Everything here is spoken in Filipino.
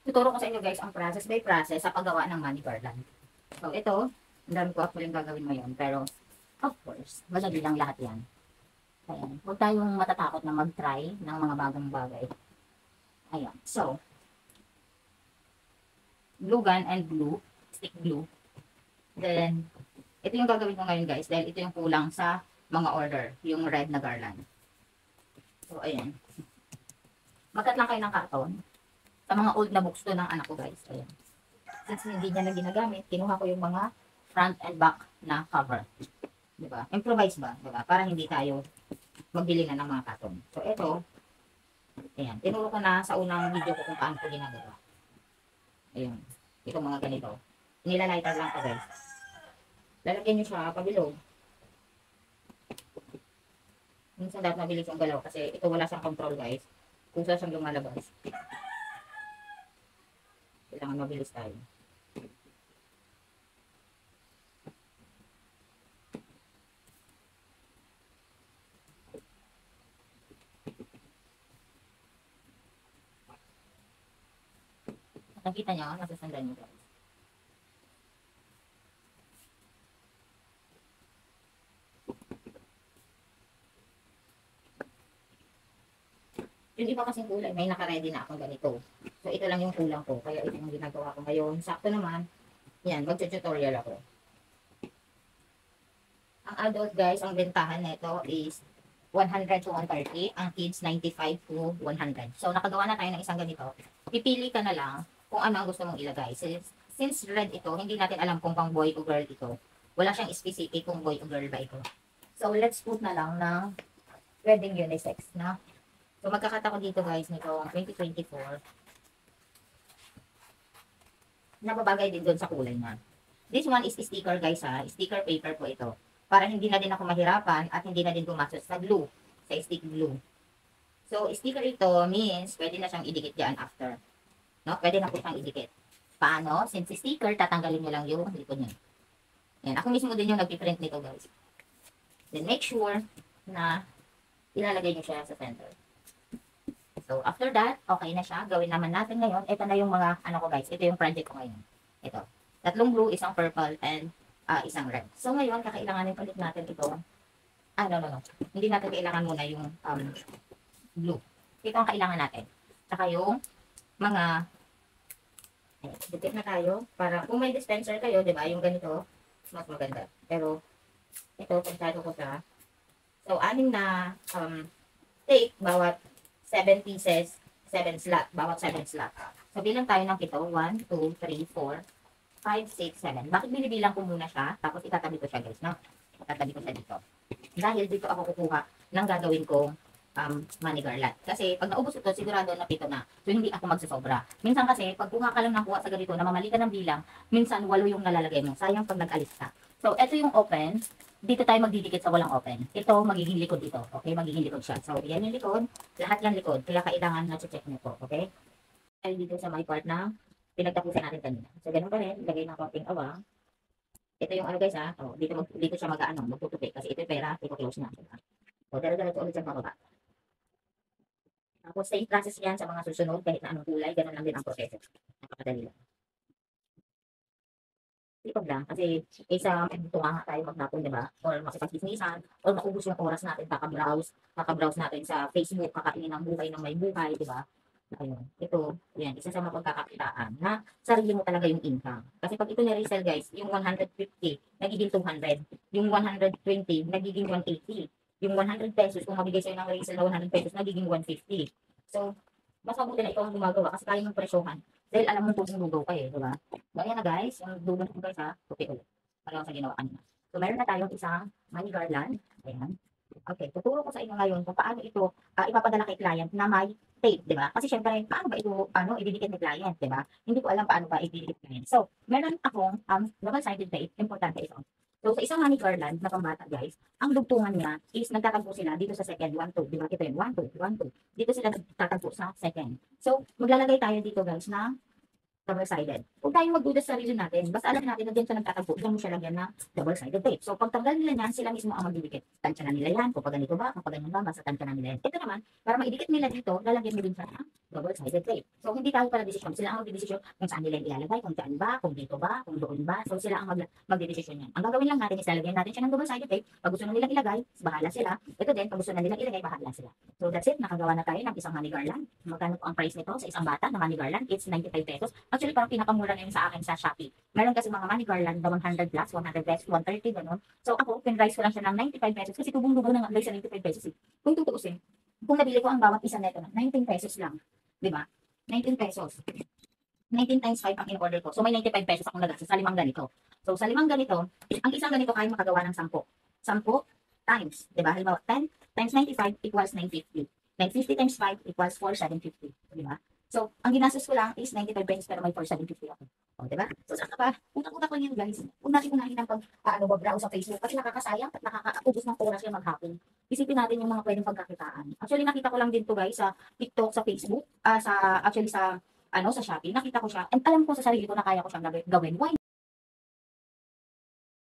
Tuturo ko sa inyo guys ang process by process sa paggawa ng money garland. So ito, ang dami ko actually gagawin ngayon. Pero of course, madali lang lahat yan. Ayan. Huwag tayong matatakot na mag-try ng mga bagong bagay. Ayan. So, glue gun and glue, stick glue. Then, ito yung gagawin ko ngayon guys dahil ito yung kulang sa mga order, yung red na garland. So, ayan. Magkat lang kayo ng karton. Sa mga old na books to ng anak ko guys. Ayan. Since hindi niya na ginagamit, kinuha ko yung mga front and back na cover. Diba? Improvise ba? Diba? Para hindi tayo magbili na ng mga karton. So, ito, ayan. Tinuro ko na sa unang video ko kung paano ko ginagawa. Ayan. Ito mga ganito. Nilalighter lang ko guys. Lalagyan nyo siya pabilog. Minsan dapat mabilis yung galaw kasi ito wala siyang control guys. Kung saan siyang lumalabas. Kailangan mabilis tayo. Nakikita nyo, nasasandan nyo guys. Yung iba kasing kulay, may naka-ready na akong ganito. So, ito lang yung kulang ko. Kaya ito yung ginagawa ko ngayon. Sakto naman. Yan, mag-tutorial ako. Ang adult guys, ang bentahan nito is 100 to 130. Ang kids, 95 to 100. So, nakagawa na tayo ng isang ganito. Pipili ka na lang kung ano ang gusto mong ilagay. Since red ito, hindi natin alam kung pang boy o girl ito. Wala siyang specific kung boy o girl ba ito. So, let's put na lang ng wedding unisex na. So, magkakata ko dito guys nito 2024. Nababagay din doon sa kulay niya. This one is sticker guys ha. Sticker paper po ito. Para hindi na din ako mahirapan at hindi na din gumastos sa glue. Sa stick glue. So, sticker ito means pwede na siyang idikit dyan after. No? Pwede na po siyang idikit. Paano? Since sticker, tatanggalin nyo lang yung likod nyo. Yan. Ako mismo din yung nag-print nito guys. Then make sure na ilalagay nyo siya sa center. So, after that, okay na siya. Gawin naman natin ngayon. Ito na yung mga, ano ko guys, ito yung project ko ngayon. Ito. Tatlong blue, isang purple, and isang red. So, ngayon, kakailanganin ulit natin ito. No. Hindi natin kailangan muna yung blue. Ito ang kailangan natin. Saka yung mga, dikit na tayo. Para, kung may dispenser kayo, di ba, yung ganito, mas maganda. Pero, ito, pagkado ko siya. So, 6 na tape, bawat 7 pieces, 7 slot, bawat 7 slot. So, bilang tayo ng ito, 1, 2, 3, 4, 5, 6, 7. Bakit binibilang ko muna siya? Tapos itatabi ko siya guys, no? Itatabi ko siya dito. Dahil dito ako kukuha ng gagawin kong money garland. Kasi pag naubos ito, sigurado na pito na. So, hindi ako magsasobra. Minsan kasi, pag kuha ka lang ng kuha sa ganito, na mamali ka ng bilang, minsan 8 yung nalalagay mo. Sayang pag nag-alis ka. So, ito yung open. Dito tayo magdidikit sa walang open. Ito, magiging likod ito. Okay? Magiging likod siya. So, yan yung likod. Lahat yan likod. Kaya kailangan na-check nyo po. Okay? Ay, dito sa may part na pinagtapusin natin kanina. So, ganun pa rin. Ilagay ng konting awang. Ito yung ano guys ha. Oh, dito siya magtutupi. Kasi ito yung pera. Ito-close na. So, dala-dala ulit sa bababa. Tapos, same process yan sa mga susunod. Kahit na anong kulay, ganun lang din ang proseso. Napakadali lang. Sipag lang. Kasi, kaysa tunga tayo magnapon, di ba? Or makipag-businessan, or maubos yung oras natin, kakabrowse natin sa Facebook, kakainin ng buhay ng may buhay, di ba? Ayun. Ito, yan, isa sa mga pagkakakitaan na sarili mo talaga yung income. Kasi pag ito na-resell guys, yung 150, nagiging 200. Yung 120, nagiging 180. Yung 100 pesos, kung mabigay sa'yo ng resell na 100 pesos, nagiging 150. So, mas mabuti na ikaw ang gumagawa kasi kaya mong presyohan. Dahil alam mo kung lugaw ka eh, di ba? So, ayan na guys, yung dulo ko guys ha, puti ulit. Pareho sa ginawa kanina. So, meron na tayong isang money garland. Ayan. Okay, tuturo ko sa inyo ngayon kung paano ito ipapadala kay client na may tape, di ba? Kasi syempre, paano ba ito ididikit ni client, di ba? Hindi ko alam paano ba ididikit client. So, meron akong double-sided tape, importante ito. So, sa isang money garland na pambata, guys, ang dugtungan niya is nagtatagpo sila dito sa second, 1, 2, di ba? Ito yung 1, 2, 1, 2. Dito sila nagtatagpo sa second. So, maglalagay tayo dito, guys, na double-sided. Huwag tayong magduda sa sarili natin. Basta alam natin na dyan siya nagtatagpo, dyan mo siya lagyan ng double-sided tape. So, pag tanggal nila yan, sila mismo ang magdidikit. Tansya na nila yan. Kung pag ganito ba, kung pag ganyan ba, basta tansya na nila yan. Ito naman, para maidikit nila dito, lalagyan mo din siya ng double-sided tape. So, hindi tayo pala desisyon. Sila ang magdidesisyon kung saan nila ilalagay, kung saan ba, kung dito ba, kung doon ba. So, sila ang magdidesisyon yan. Ang gagawin lang natin is lalagyan natin siya ng double-sided tape. Pag gusto na nilang ilagay, bahala sila. Ito din, pag gusto na nilang ilagay, bahala sila. So, that's it. Nakagawa na tayo ng isang honey garland. Magkano po ang price nito sa isang bata na honey garland? It's 95 pesos. Actually, parang pinakamura na yun sa akin sa Shopee. Meron kasi mga money garland na 100 plus, 100 pesos, 130, gano'n. So ako, pinrice ko lang siya ng 95 pesos kasi tubong-dugo na nga guys sa 95 pesos eh. Kung tutuusin, kung nabili ko ang bawat isa neto na 19 pesos lang. Di ba? 19 pesos. 19 times 5 ang in-order ko. So may 95 pesos akong nagastos sa 5 ganito. So sa 5 ganito, ang isang ganito kaya makagawa ng 10. 10 times, di ba? Halimbawa, 10 times 95 equals 950. 950 times 5 equals 4750. Di ba? So, ang ginastos ko lang is 95 pesos pero may 4750 ako. O, diba? So, saan ka pa? Utak-utak lang yan, guys. Huwag natin unahin ng browse sa Facebook kasi nakakasayang at nakakaubos ng oras yung maghapon. Isipin natin yung mga pwedeng pagkakitaan. Actually, nakita ko lang din to guys, sa TikTok, sa Facebook, sa Shopee. Nakita ko siya. And alam ko sa sarili ko na kaya ko siyang gawin. Why